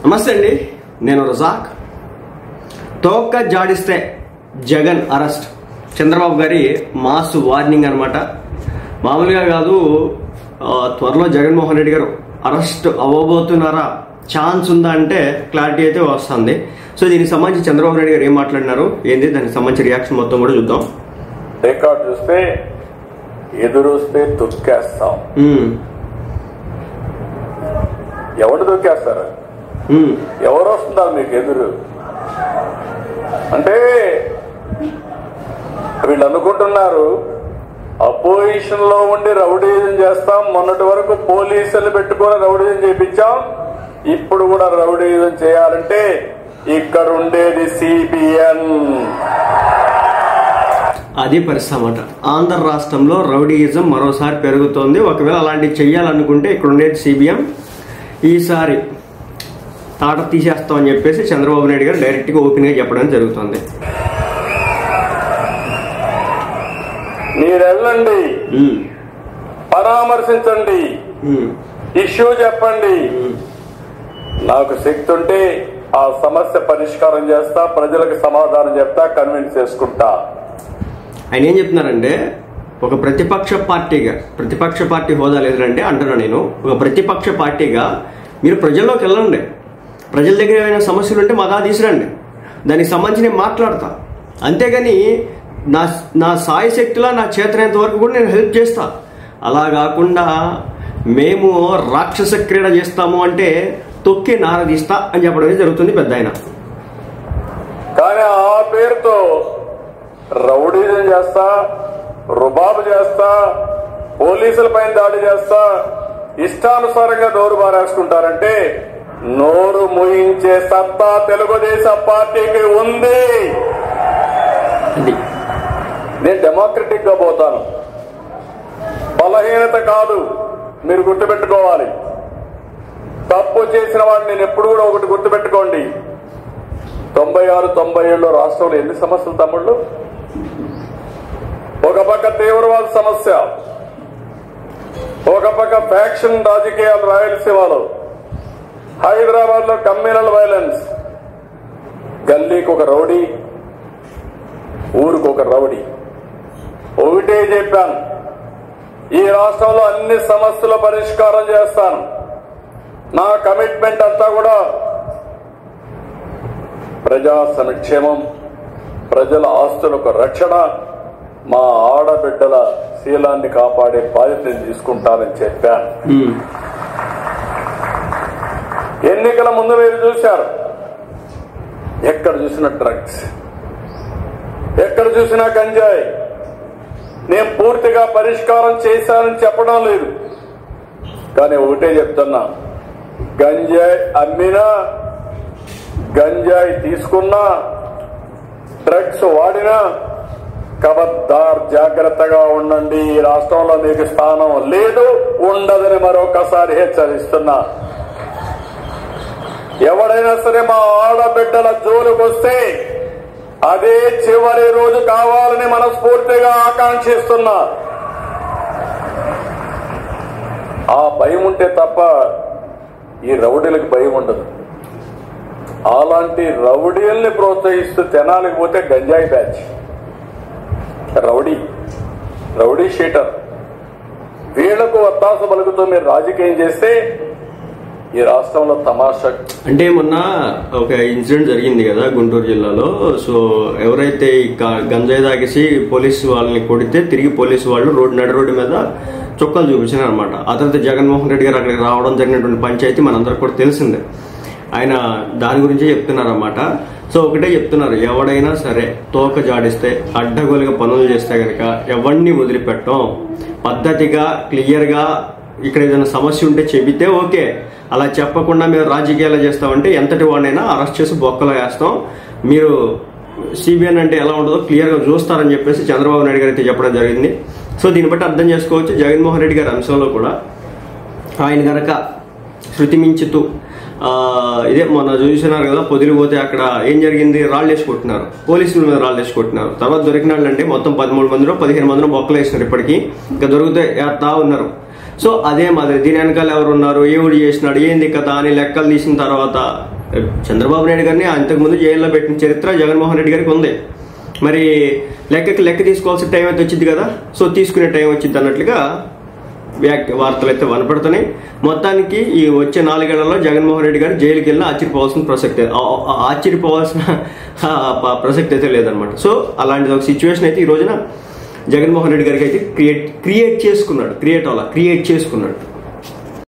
నమస్తే అండి, నేను రజాక్. తోక జాడిస్తే జగన్ అరెస్ట్, చంద్రబాబు గారి మాస్ వార్నింగ్ అనమాట. మామూలుగా కాదు, త్వరలో జగన్మోహన్ రెడ్డి గారు అరెస్ట్ అవ్వబోతున్నారా, ఛాన్స్ ఉందా అంటే క్లారిటీ అయితే వస్తుంది. సో దీనికి సంబంధించి చంద్రబాబు నాయుడు గారు ఏం మాట్లాడినారు, ఏంది దానికి సంబంధించి రియాక్షన్ మొత్తం కూడా చూద్దాం. రికార్డు చూస్తే ఎదురొస్తే తొక్కేస్తాం. ఎవరు తొక్కేస్తారు? ఎవరు వస్తున్నారు మీకు ఎదురు అంటే? వీళ్ళు అనుకుంటున్నారు అపోజిషన్ లో ఉండి రౌడీజం చేస్తాం. మొన్నటి వరకు పోలీసులు పెట్టుకొని రౌడీజం చేయించాం. ఇప్పుడు కూడా రౌడీజం చేయాలంటే ఇక్కడ ఉండేది సిబిఎన్. అది పరిస్థితి అన్నమాట. ఆంధ్ర రాష్ట్రంలో రౌడీయిజం మరోసారి పెరుగుతోంది. ఒకవేళ అలాంటివి చెయ్యాలనుకుంటే ఇక్కడ ఉండేది సిబిఎం. ఈసారి తాట తీసేస్తామని చెప్పేసి చంద్రబాబు నాయుడు గారు డైరెక్ట్ గా ఓపెన్ గా చెప్పడం జరుగుతుంది. మీరు వెళ్ళండి, పరామర్శించండి, ఇష్యూ చెప్పండి. నాకు శక్తి ఉంటే ఆ సమస్య పరిష్కారం చేస్తా, ప్రజలకు సమాధానం చెప్తా, కన్విన్స్ చేసుకుంటా. ఆయన ఏం చెప్తున్నారంటే, ఒక ప్రతిపక్ష పార్టీ హోదా లేదంటే అంటున్నా నేను, ఒక ప్రతిపక్ష పార్టీగా మీరు ప్రజల్లోకి వెళ్ళండి, ప్రజల దగ్గర ఏమైనా సమస్యలు ఉంటే మా తీసుకురండి, దానికి సంబంధించి నేను మాట్లాడతా. అంతేగాని నా సాయి శక్తిలో నా చేతనంత వరకు కూడా నేను హెల్ప్ చేస్తా. అలా కాకుండా మేము రాక్షస క్రీడ చేస్తాము అంటే తొక్కి నారదీస్తా అని చెప్పడం జరుగుతుంది పెద్ద ఆయన. కానీ ఆ పేరుతో రౌడీజం చేస్తా, రుబాబు చేస్తా, పోలీసుల పైన దాడి చేస్తా, ఇష్టానుసారంగా నోరు బారేసుకుంటారంటే నోరు ముయించే సత్తా తెలుగుదేశం పార్టీకి ఉంది. నేను డెమోక్రటిక్ గా పోతాను, బలహీనత కాదు. మీరు గుర్తుపెట్టుకోవాలి, తప్పు చేసిన వాడిని నేను ఎప్పుడు కూడా ఒకటి గుర్తుపెట్టుకోండి. 96, 97లో రాష్ట్రంలో ఎన్ని సమస్యలు తమ్ముళ్ళు? ఒక పక్క తీవ్రవాద సమస్య, ఒక పక్క ఫ్యాక్షన్ రాజకీయాలు రాయలసీమలో, హైదరాబాద్ లో కమ్యూనల్ వైలెన్స్, గల్లీకి ఒక రౌడీ, ఊరికి ఒక రౌడీ. ఒకటే చెప్పాను, ఈ రాష్ట్రంలో అన్ని సమస్యల పరిష్కారం చేస్తాను. నా కమిట్మెంట్ అంతా కూడా ప్రజా సంక్షేమం, ప్రజల ఆస్తులకు రక్షణ, మా ఆడబిడ్డల శీలాన్ని కాపాడే బాధ్యతను తీసుకుంటానని చెప్పాను. ఎన్నికల ముందు మీరు చూశారు, ఎక్కడ చూసినా డ్రగ్స్, ఎక్కడ చూసినా గంజాయి. నేను పూర్తిగా పరిష్కారం చేశానని చెప్పడం లేదు, కానీ ఒకటే చెప్తున్నా, గంజాయి అమ్మినా, గంజాయి తీసుకున్నా, డ్రగ్స్ వాడినా ఖబర్దార్ జాగ్రత్తగా ఉండండి. ఈ రాష్ట్రంలో మీకు స్థానం లేదు, ఉండదని మరొకసారి హెచ్చరిస్తున్నా. ఎవడైనా సరే మా ఆడబిడ్డల జోలికి వస్తే అదే చివరి రోజు కావాలని మనస్ఫూర్తిగా ఆకాంక్షిస్తున్నా. ఆ భయం ఉంటే తప్ప ఈ రౌడీలకు భయం ఉండదు. అలాంటి రౌడీల్ని ప్రోత్సహిస్తూ తెనాలికి పోతే గంజాయి బ్యాచ్, రౌడీ షీటర్, వీళ్లకు ఒత్తాస పలుకుతూ మీరు రాజకీయం చేస్తే ఈ రాష్ట్రంలో తమాషా. అంటే మొన్న ఒక ఇన్సిడెంట్ జరిగింది కదా గుంటూరు జిల్లాలో. సో ఎవరైతే గంజాయి తాగేసి పోలీసు వాళ్ళని కొడితే తిరిగి పోలీసు వాళ్ళు నడి రోడ్డు మీద చుక్కలు చూపించినారు అనమాట. ఆ తర్వాత జగన్మోహన్ రెడ్డి గారు అక్కడికి రావడం జరిగినటువంటి పంచాయతీ మనందరికి కూడా తెలిసిందే. ఆయన దాని గురించే చెప్తున్నారన్నమాట. సో ఒకటే చెప్తున్నారు, ఎవడైనా సరే తోక జాడిస్తే, అడ్డగోలుగా పనులు చేస్తే కనుక ఎవరిని వదిలిపెట్టం. పద్ధతిగా క్లియర్గా ఇక్కడ ఏదైనా సమస్య ఉంటే చెబితే ఓకే, అలా చెప్పకుండా మేము రాజకీయాలు చేస్తామంటే ఎంతటి వాడినైనా అరెస్ట్ చేసి బొక్కలో వేస్తాం. మీరు సిబిఎన్ అంటే ఎలా ఉంటుందో క్లియర్గా చూస్తారని చెప్పేసి చంద్రబాబు నాయుడు గారు అయితే చెప్పడం జరిగింది. సో దీన్ని బట్టి అర్థం చేసుకోవచ్చు, జగన్మోహన్ రెడ్డి గారి అంశంలో కూడా ఆయన కనుక శృతి మించుతూ ఇదే మొన్న చూసినారు కదా, పొదిలిపోతే అక్కడ ఏం జరిగింది, రాళ్ళు వేసి కొట్టినారు, పోలీసుల మీద రాళ్ళు వేసి కొట్టినారు. తర్వాత దొరికిన వాళ్ళంటే మొత్తం 13 మందిలో 15 మందిలో బొక్కలు వేసినారు. ఇప్పటికీ ఇంకా దొరికితే తా ఉన్నారు. సో అదే మాదిరి దీని వెనకాల ఎవరు ఉన్నారు, ఏవుడు చేసినాడు, ఏంది కదా అని లెక్కలు తీసిన తర్వాత చంద్రబాబు నాయుడు గారిని అంతకుముందు జైల్లో పెట్టిన చరిత్ర జగన్మోహన్ రెడ్డి గారికి ఉంది. మరి లెక్క తీసుకోవాల్సిన టైం అయితే వచ్చింది కదా, సో తీసుకునే టైం వచ్చింది అన్నట్లుగా వార్తలు అయితే వనపడుతున్నాయి. మొత్తానికి ఈ వచ్చే 4 ఏళ్లలో జగన్మోహన్ రెడ్డి గారు జైలుకి వెళ్ళినా ఆశ్చర్యపోవాల్సిన ప్రసక్తి అయితే లేదనమాట. సో అలాంటి ఒక సిచ్యువేషన్ అయితే ఈ రోజున జగన్మోహన్ రెడ్డి గారికి అయితే క్రియేట్ చేసుకున్నాడు.